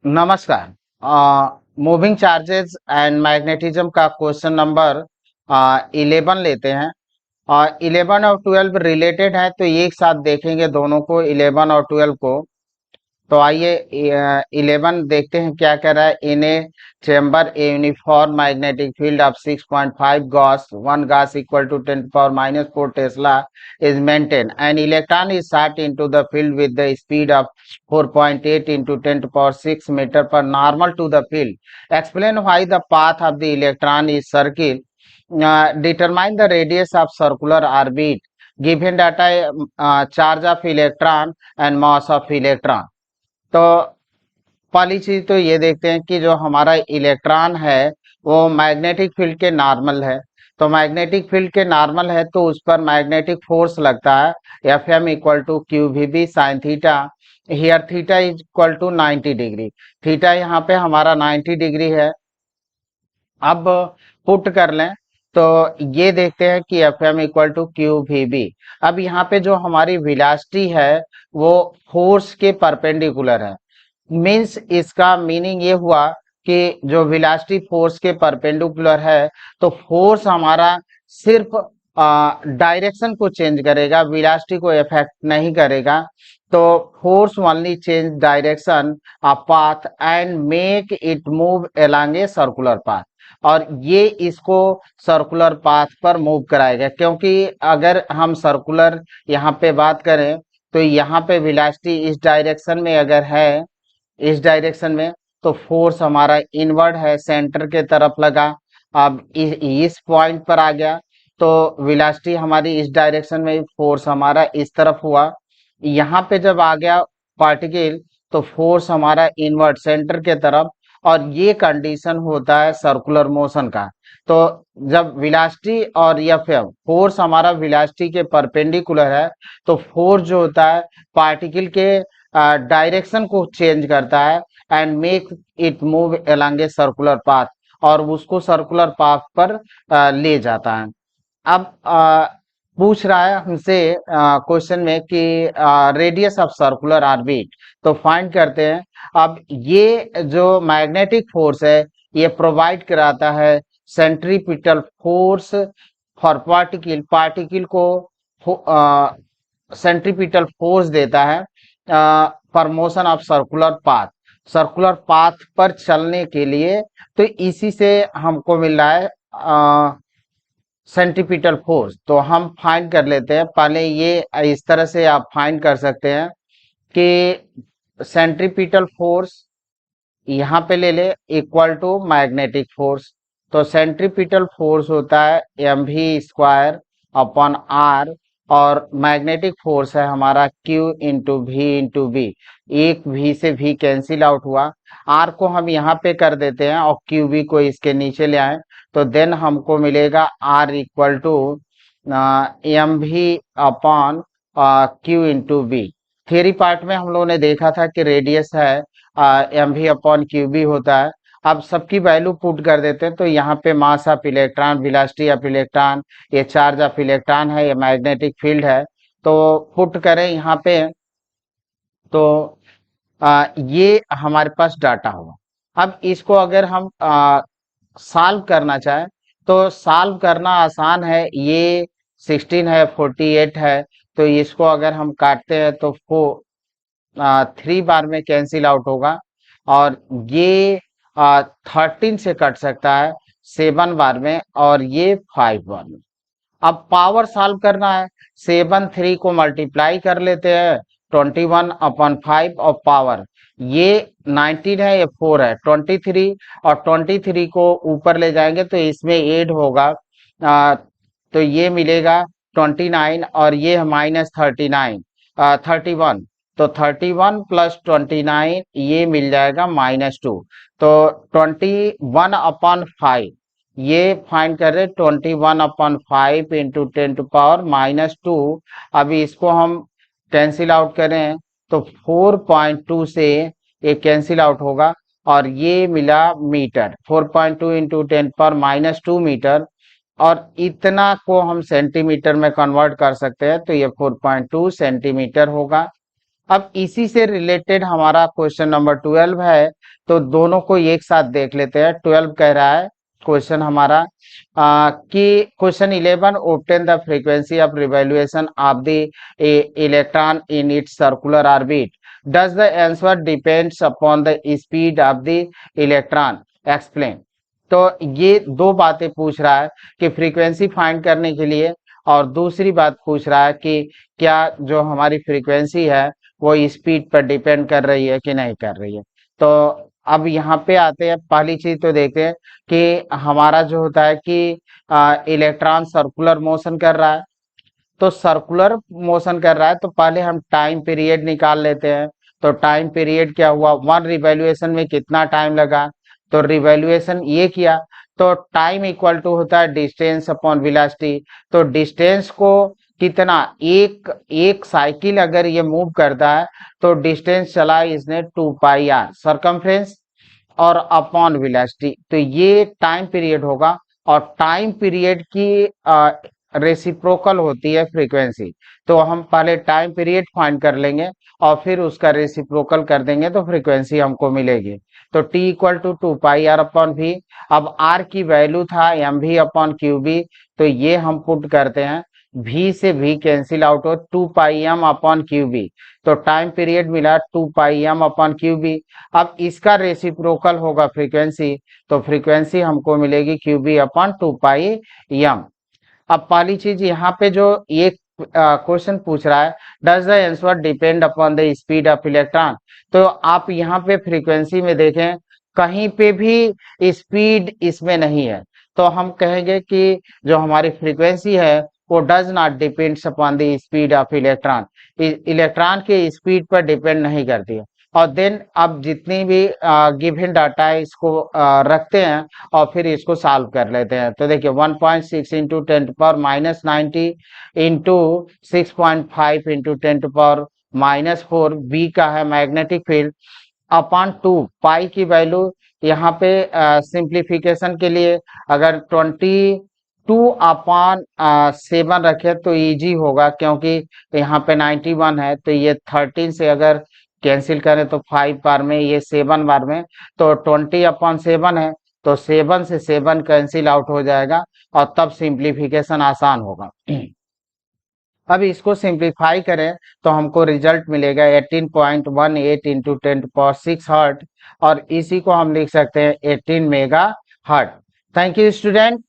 नमस्कार। Moving charges and magnetism का question number 11 लेते हैं। और 11 और 12 रिलेटेड है, तो एक साथ देखेंगे दोनों को, 11 और 12 को। तो आइए 11 देखते हैं क्या कह रहा है। In a chamber a uniform magnetic field of 6.5 gauss 1 gauss equal to 10⁻⁴ tesla is maintained. An electron is shot into the field with the speed of 4.8 into 10⁶ meter per normal to the field. Explain why the path of the electron is circle. Determine the radius of circular orbit. Given data, charge of electron and mass of electron. तो पहली चीज तो ये देखते हैं कि जो हमारा इलेक्ट्रॉन है वो मैग्नेटिक फील्ड के नॉर्मल है। तो मैग्नेटिक फील्ड के नॉर्मल है तो उस पर मैग्नेटिक फोर्स लगता है, F M equal to Q V B sine theta. Here theta is equal to 90 degree. Theta यहाँ पे हमारा 90 डिग्री है। अब पुट कर लें तो ये देखते हैं कि F M equal to Q V B. अब यहाँ पे जो हमारी वेलोसिटी है वो फोर्स के परपेंडिकुलर है। मीन्स इसका मीनिंग ये हुआ कि जो वेलोसिटी फोर्स के परपेंडिकुलर है तो फोर्स हमारा सिर्फ डायरेक्शन को चेंज करेगा, वेलोसिटी को इफेक्ट नहीं करेगा। तो force only change direction of path and make it move along a circular path. और ये इसको सर्कुलर पाथ पर मूव कराएगा, क्योंकि अगर हम सर्कुलर यहाँ पे बात करें तो यहाँ पे वेलोसिटी इस डायरेक्शन में अगर है, इस डायरेक्शन में, तो फोर्स हमारा इनवर्ड है, सेंटर के तरफ लगा। अब इस पॉइंट पर आ गया तो वेलोसिटी हमारी इस डायरेक्शन में, फोर्स हमारा इस तरफ हुआ। यहाँ पे जब आ गया पार्टिकल तो फोर्स हमारा इनवर्ड सेंटर के तरफ। और ये कंडीशन होता है सर्कुलर मोशन का। तो जब वेलोसिटी और एफ एम फोर्स हमारा वेलोसिटी के परपेंडिकुलर है तो फोर्स जो होता है पार्टिकल के डायरेक्शन को चेंज करता है and make it move along a circular path, और उसको सर्कुलर पाथ पर ले जाता है। अब पूछ रहा है हमसे क्वेश्चन में कि रेडियस ऑफ सर्कुलर ऑर्बिट, तो फाइंड करते हैं। अब ये जो मैग्नेटिक फोर्स है ये प्रोवाइड कराता है centripetal force for particle. Particle को सेंट्रीपिटल फोर्स देता है for motion of circular path, circular path पर चलने के लिए। तो इसी से हमको मिल रहा है सेंट्रीपिटल फोर्स। तो हम फाइंड कर लेते हैं। पहले ये इस तरह से आप फाइंड कर सकते हैं कि सेंट्रीपिटल फोर्स यहाँ पे ले ले इक्वल टू मैग्नेटिक फोर्स। तो सेंट्रीपिटल फोर्स होता है M V square upon R, और मैग्नेटिक फोर्स है हमारा Q इंटू वी। एक V से V कैंसिल आउट हुआ, R को हम यहाँ पे कर देते हैं और QV को इसके नीचे ले आए, तो देन हमको मिलेगा R equal to M V upon Q into V. Theory part में हम लोगों ने देखा था कि रेडियस है M V upon Q B होता है। अब सबकी वैल्यू पुट कर देते हैं। तो यहाँ पे mass of electron, velocity of electron, ये चार्ज ऑफ इलेक्ट्रॉन है, ये मैग्नेटिक फील्ड है। तो पुट करें यहाँ पे तो ये हमारे पास डाटा होगा। अब इसको अगर हम सॉल्व करना चाहें तो सॉल्व करना आसान है। ये 16 है, 48 है, तो इसको अगर हम काटते हैं तो 3 बार में कैंसिल आउट होगा। और ये 13 से कट सकता है 7 बार में, और ये 5 बार में। अब पावर सॉल्व करना है। 7 3 को मल्टीप्लाई कर लेते हैं 21/5 और पावर ये 19 है, ये 4 है, 23, और 23 को ऊपर ले जाएंगे तो इसमें ऐड होगा। तो ये मिलेगा 29, और ये -39 31। तो 31 प्लस 29 ये मिल जाएगा -2। तो 21/5 ये फाइंड कर रहे 21/5 इंटू 10⁻²। अभी इसको हम कैंसिल आउट करें तो 4.2 से ये कैंसिल आउट होगा, और ये मिला मीटर। 4.2 इंटू 10⁻² मीटर, और इतना को हम सेंटीमीटर में कन्वर्ट कर सकते हैं, तो ये 4.2 सेंटीमीटर होगा। अब इसी से रिलेटेड हमारा क्वेश्चन नंबर 12 है, तो दोनों को एक साथ देख लेते हैं। 12 कह रहा है क्वेश्चन हमारा कि question 11 obtain the frequency of revolution of the electron in its circular orbit. Does the answer depends upon the speed of the electron? Explain. तो ये दो बातें पूछ रहा है कि फ्रीक्वेंसी फाइंड करने के लिए, और दूसरी बात पूछ रहा है कि क्या जो हमारी फ्रीक्वेंसी है वो स्पीड पर डिपेंड कर रही है कि नहीं कर रही है। तो अब यहाँ पे आते हैं, पहली चीज तो देखते हैं कि हमारा जो होता है कि इलेक्ट्रॉन सर्कुलर मोशन कर रहा है। तो सर्कुलर मोशन कर रहा है तो पहले हम टाइम पीरियड निकाल लेते हैं। तो टाइम पीरियड क्या हुआ, वन रिवॉल्यूशन में कितना टाइम लगा, तो रिवॉल्यूशन ये किया, तो टाइम इक्वल टू होता है डिस्टेंस अपॉन वेलोसिटी। तो डिस्टेंस को कितना, एक एक साइकिल अगर ये मूव करता है तो डिस्टेंस चला इसने 2 पाई आर सरकमफ्रेंस और अपॉन वेलोसिटी, तो ये टाइम पीरियड होगा। और टाइम पीरियड की रेसिप्रोकल होती है फ्रीक्वेंसी। तो हम पहले टाइम पीरियड फाइंड कर लेंगे और फिर उसका रेसिप्रोकल कर देंगे तो फ्रीक्वेंसी हमको मिलेगी। तो T equal to 2 pi R upon V. अब आर की वैल्यू था M V upon Q B, तो ये हम पुट करते हैं, v से v कैंसिल आउट हो 2 पाई m अपॉन क्यू बी। तो टाइम पीरियड मिला 2 पाई m अपॉन क्यू बी। अब इसका रेसिप्रोकल होगा फ्रीक्वेंसी, तो फ्रीक्वेंसी हमको मिलेगी QB अपॉन 2 पाई m। अब पहली चीज यहाँ पे जो ये क्वेश्चन पूछ रहा है, does the answer depend upon the speed of electron. तो आप यहाँ पे फ्रीक्वेंसी में देखें, कहीं पे भी स्पीड इसमें नहीं है, तो हम कहेंगे कि जो हमारी फ्रीक्वेंसी है वो does not depends upon the speed of electron, electron के स्पीड पर डिपेंड नहीं करती है। और देन अब जितनी भी गिवन डाटा है इसको रखते हैं और फिर इसको सॉल्व कर लेते हैं। तो देखिए 1.6 इंटू 10⁻90 इंटू 6.5 इंटू 10⁻⁴ बी का है मैग्नेटिक फील्ड अपॉन 2 पाई की वैल्यू। यहाँ पे सिंप्लीफिकेशन के लिए अगर 22/7 रखे तो इजी होगा, क्योंकि यहाँ पे 91 है, तो ये 13 से अगर कैंसिल करें तो 5 बार में, ये 7 बार में, तो 20/7 है, तो 7 से 7 कैंसिल आउट हो जाएगा और तब सिंप्लीफिकेशन आसान होगा। अब इसको सिंप्लीफाई करें तो हमको रिजल्ट मिलेगा 18.18 इंटू 10⁶ हर्ट, और इसी को हम लिख सकते हैं 18 mega hertz. Thank you student.